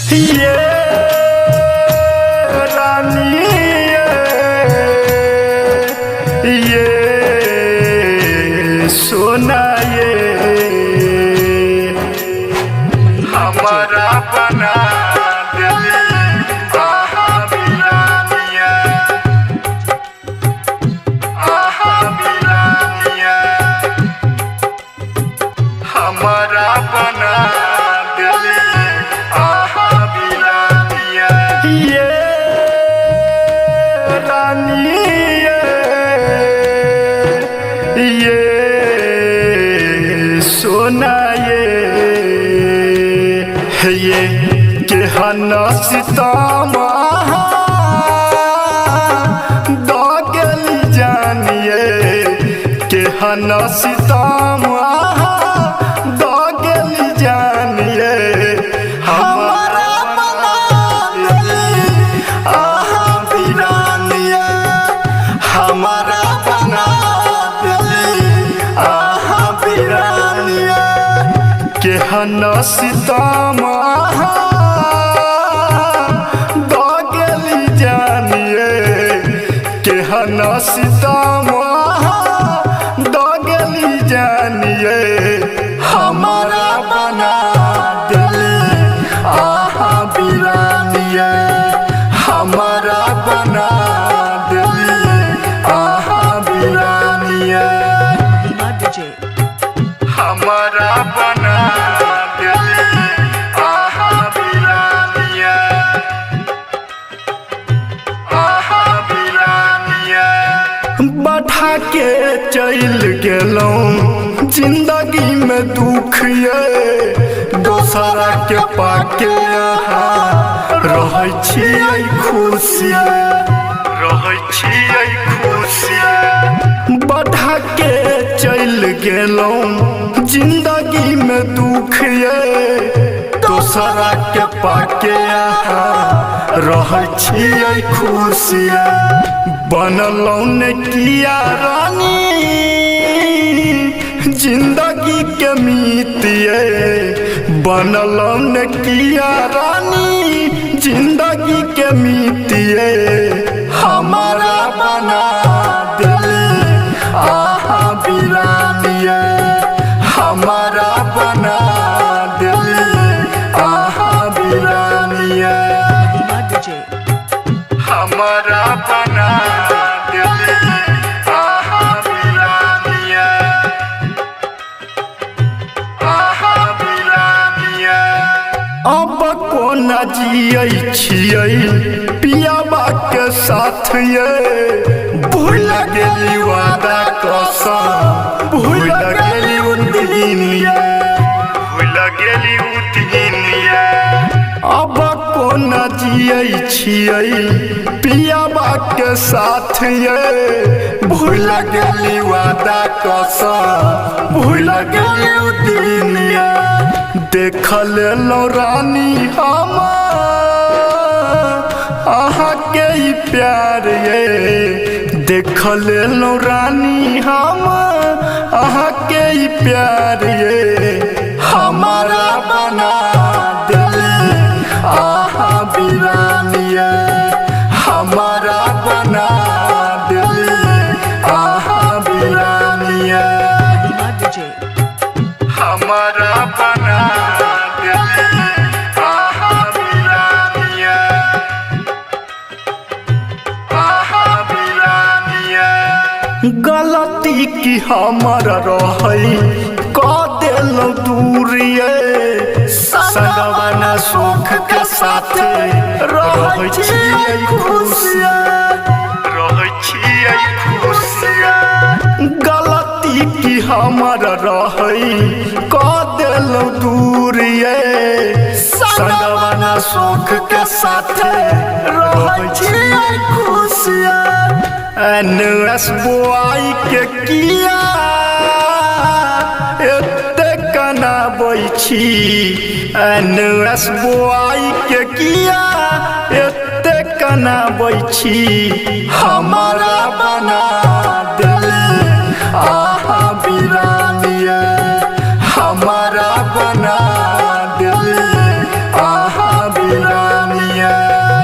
ये रानी ये सोना ये हमारा बना दिली आहा बिरानिया हमारा बना दिली आहा बिरानिया ये रानी ये सोना ये के हना सितामा दागली जानिए के हना सितामा दागली जानिए हमारा बना दिली आहा बिरानिया हमारा बना दिली आहा बिरानिया के हना सितामा दागली जानिए के हना सितामा दागली जानिए हमारा बना दिली आहा बिरानिया हमारा बना दिली आहा बिरानिया हमारा बना दिली आहा बिरानिया आहा बिरानिया बढ़ा के चल गेलौं जिंदगी में दुख ये दोसरा के पाके यहाँ रहै छियै खुशी रहै छियै खुशी बढ़ा के चल गेलौं जिंदगी में दुख ये दोसरा के पाके यहाँ रहै छियै खुशी बनलौं ने किया रानी जिंदगी के मीतिए बनलौं ने किया रानी जिंदगी के मीतिए हमारा बना दिली आहा बिरानिया हमारा बना दिली आहा बिरानिया हमारा बना दिली आहा बिरानिया आहा बिरानिया अब कोना जियै छियै पियाबा के साथ ये भूल गेली वादा कसम भूल गेली उदिनिया भूल गेली उदिनिया अब कोना जियै छियै पियाबा के साथ ये भूल गेली वादा कसम भूल गेली उदिनिया देख लेलौं रानी हम आहा के प्यार ये देख लेलौं रानी हम आहा के प्यार ये हमारा बना दिली आहा बिरानिया हमारा बना दिली आहा बिरानिया हमारा बना दिली आहा बिरानिया आहा बिरानिया गलती की हमारा रहै क देलौं दूरिए संगवाना सुख के साथ रहै छियै खुशी रहै छियै खुशी गलती की हमारा रहै क देलौं दूरिए संगवाना सुख के साथ रहै छियै खुशी एनएस बॉय के किया एते कनाबै छी एनएस बॉय के किया एते कनाबै छी हमारा बना